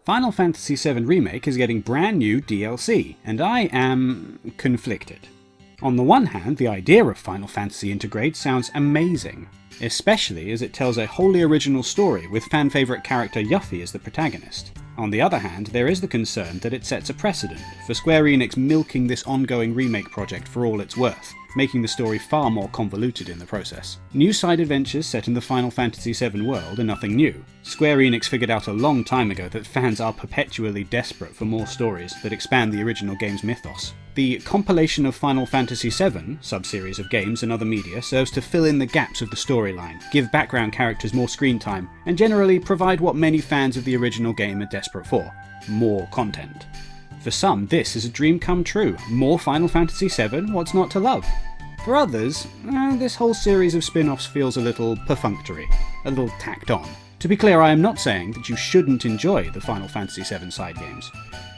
Final Fantasy VII Remake is getting brand new DLC, and I am conflicted. On the one hand, the idea of Final Fantasy Intergrade sounds amazing, especially as it tells a wholly original story with fan favourite character Yuffie as the protagonist. On the other hand, there is the concern that it sets a precedent for Square Enix milking this ongoing remake project for all it's worth, making the story far more convoluted in the process. New side adventures set in the Final Fantasy VII world are nothing new. Square Enix figured out a long time ago that fans are perpetually desperate for more stories that expand the original game's mythos. The compilation of Final Fantasy VII, sub-series of games and other media, serves to fill in the gaps of the storyline, give background characters more screen time, and generally provide what many fans of the original game are desperate for: more content. For some, this is a dream come true. More Final Fantasy VII, what's not to love? For others, this whole series of spin-offs feels a little perfunctory, a little tacked on. To be clear, I am not saying that you shouldn't enjoy the Final Fantasy VII side games.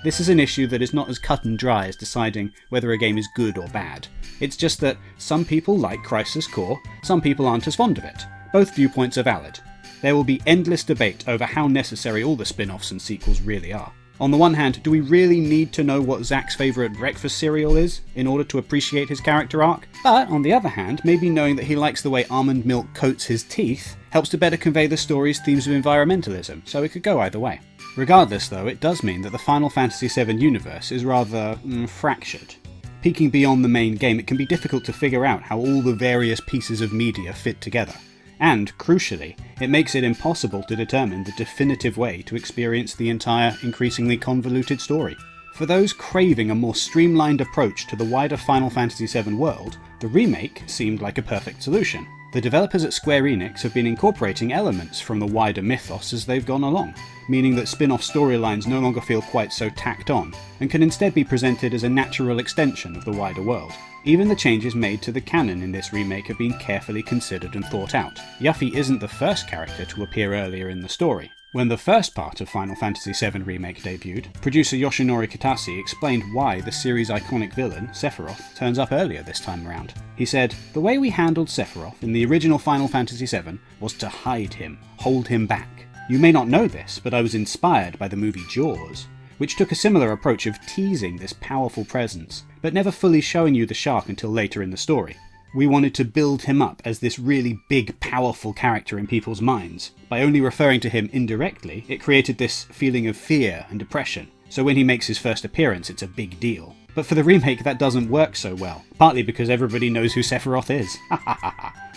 This is an issue that is not as cut and dry as deciding whether a game is good or bad. It's just that some people like Crisis Core, some people aren't as fond of it. Both viewpoints are valid. There will be endless debate over how necessary all the spin-offs and sequels really are. On the one hand, do we really need to know what Zack's favourite breakfast cereal is in order to appreciate his character arc? But on the other hand, maybe knowing that he likes the way almond milk coats his teeth helps to better convey the story's themes of environmentalism, so it could go either way. Regardless though, it does mean that the Final Fantasy VII universe is rather fractured. Peeking beyond the main game, it can be difficult to figure out how all the various pieces of media fit together. And, crucially, it makes it impossible to determine the definitive way to experience the entire, increasingly convoluted story. For those craving a more streamlined approach to the wider Final Fantasy VII world, the remake seemed like a perfect solution. The developers at Square Enix have been incorporating elements from the wider mythos as they've gone along, meaning that spin-off storylines no longer feel quite so tacked on, and can instead be presented as a natural extension of the wider world. Even the changes made to the canon in this remake have been carefully considered and thought out. Yuffie isn't the first character to appear earlier in the story. When the first part of Final Fantasy VII Remake debuted, producer Yoshinori Kitase explained why the series' iconic villain, Sephiroth, turns up earlier this time around. He said, "The way we handled Sephiroth in the original Final Fantasy VII was to hide him, hold him back. You may not know this, but I was inspired by the movie Jaws, which took a similar approach of teasing this powerful presence, but never fully showing you the shark until later in the story. We wanted to build him up as this really big, powerful character in people's minds. By only referring to him indirectly, it created this feeling of fear and depression, so when he makes his first appearance it's a big deal. But for the remake that doesn't work so well, partly because everybody knows who Sephiroth is.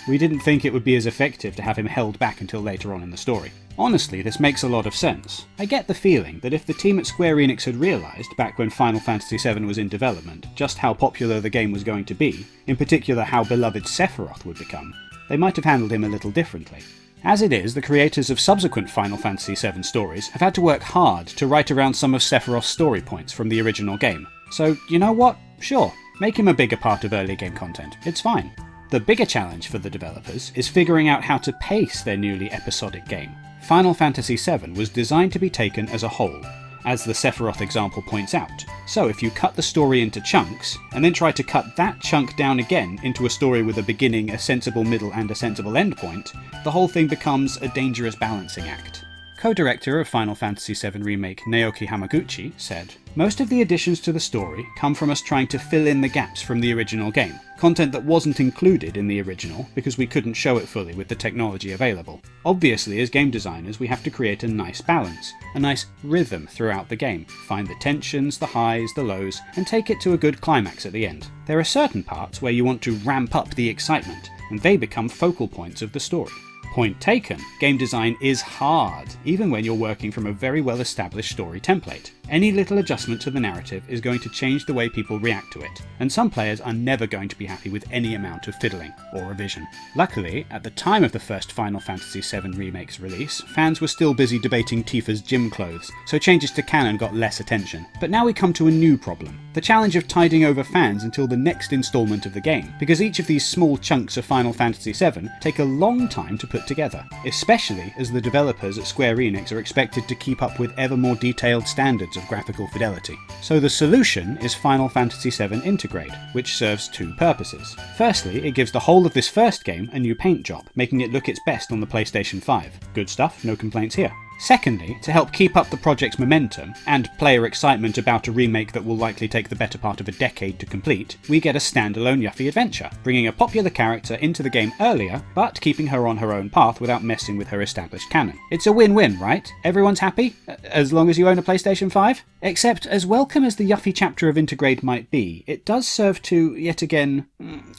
We didn't think it would be as effective to have him held back until later on in the story. Honestly, this makes a lot of sense. I get the feeling that if the team at Square Enix had realised, back when Final Fantasy VII was in development, just how popular the game was going to be, in particular how beloved Sephiroth would become, they might have handled him a little differently. As it is, the creators of subsequent Final Fantasy VII stories have had to work hard to write around some of Sephiroth's story points from the original game. So, you know what? Sure, make him a bigger part of early game content. It's fine. The bigger challenge for the developers is figuring out how to pace their newly episodic game. Final Fantasy VII was designed to be taken as a whole, as the Sephiroth example points out. So if you cut the story into chunks, and then try to cut that chunk down again into a story with a beginning, a sensible middle, and a sensible end point, the whole thing becomes a dangerous balancing act. Co-director of Final Fantasy VII Remake Naoki Hamaguchi said, "Most of the additions to the story come from us trying to fill in the gaps from the original game, content that wasn't included in the original because we couldn't show it fully with the technology available. Obviously, as game designers, we have to create a nice balance, a nice rhythm throughout the game, find the tensions, the highs, the lows, and take it to a good climax at the end. There are certain parts where you want to ramp up the excitement, and they become focal points of the story. Point taken, game design is hard, even when you're working from a very well established story template. Any little adjustment to the narrative is going to change the way people react to it, and some players are never going to be happy with any amount of fiddling or revision. Luckily, at the time of the first Final Fantasy VII Remake's release, fans were still busy debating Tifa's gym clothes, so changes to canon got less attention. But now we come to a new problem, the challenge of tiding over fans until the next installment of the game, because each of these small chunks of Final Fantasy VII take a long time to put together, especially as the developers at Square Enix are expected to keep up with ever more detailed standards of graphical fidelity. So the solution is Final Fantasy VII Intergrade, which serves two purposes. Firstly, it gives the whole of this first game a new paint job, making it look its best on the PlayStation 5. Good stuff, no complaints here. Secondly, to help keep up the project's momentum, and player excitement about a remake that will likely take the better part of a decade to complete, we get a standalone Yuffie adventure, bringing a popular character into the game earlier, but keeping her on her own path without messing with her established canon. It's a win-win, right? Everyone's happy? As long as you own a PlayStation 5? Except, as welcome as the Yuffie chapter of Intergrade might be, it does serve to, yet again,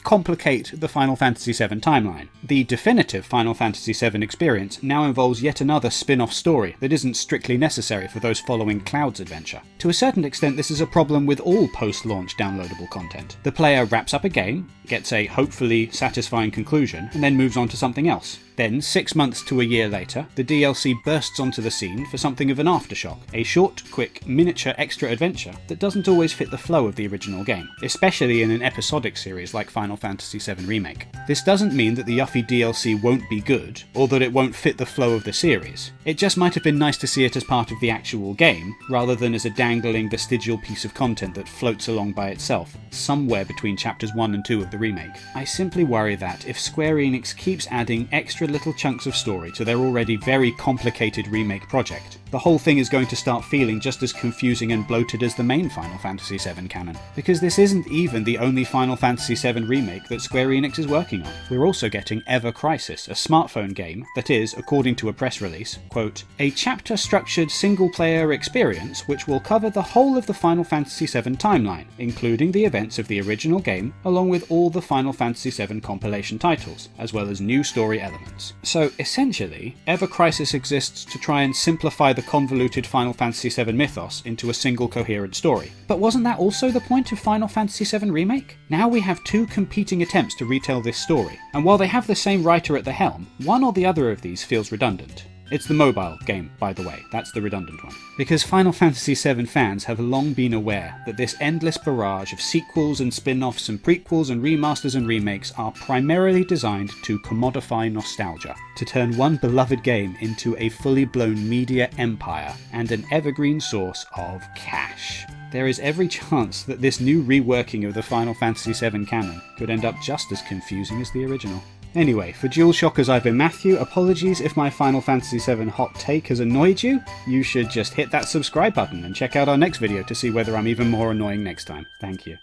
complicate the Final Fantasy VII timeline. The definitive Final Fantasy VII experience now involves yet another spin-off story that isn't strictly necessary for those following Cloud's adventure. To a certain extent, this is a problem with all post-launch downloadable content. The player wraps up a game, gets a hopefully satisfying conclusion, and then moves on to something else. Then, 6 months to a year later, the DLC bursts onto the scene for something of an aftershock, a short, quick, miniature extra adventure that doesn't always fit the flow of the original game, especially in an episodic series like Final Fantasy VII Remake. This doesn't mean that the Yuffie DLC won't be good, or that it won't fit the flow of the series. It just might have been nice to see it as part of the actual game, rather than as a dangling vestigial piece of content that floats along by itself, somewhere between chapters 1 and 2 of the remake. I simply worry that if Square Enix keeps adding extra little chunks of story to their already very complicated remake project, the whole thing is going to start feeling just as confusing and bloated as the main Final Fantasy VII canon. Because this isn't even the only Final Fantasy VII Remake that Square Enix is working on. We're also getting Ever Crisis, a smartphone game that is, according to a press release, quote, a chapter-structured single-player experience which will cover the whole of the Final Fantasy VII timeline, including the events of the original game, along with all the Final Fantasy VII compilation titles, as well as new story elements. So, essentially, Ever Crisis exists to try and simplify the convoluted Final Fantasy VII mythos into a single coherent story. But wasn't that also the point of Final Fantasy VII Remake? Now we have two competing attempts to retell this story, and while they have the same writer at the helm, one or the other of these feels redundant. It's the mobile game, by the way, that's the redundant one. Because Final Fantasy VII fans have long been aware that this endless barrage of sequels and spin-offs and prequels and remasters and remakes are primarily designed to commodify nostalgia, to turn one beloved game into a fully blown media empire and an evergreen source of cash. There is every chance that this new reworking of the Final Fantasy VII canon could end up just as confusing as the original. Anyway, for DualShockers, I've been Matthew. Apologies if my Final Fantasy VII hot take has annoyed you. You should just hit that subscribe button and check out our next video to see whether I'm even more annoying next time. Thank you.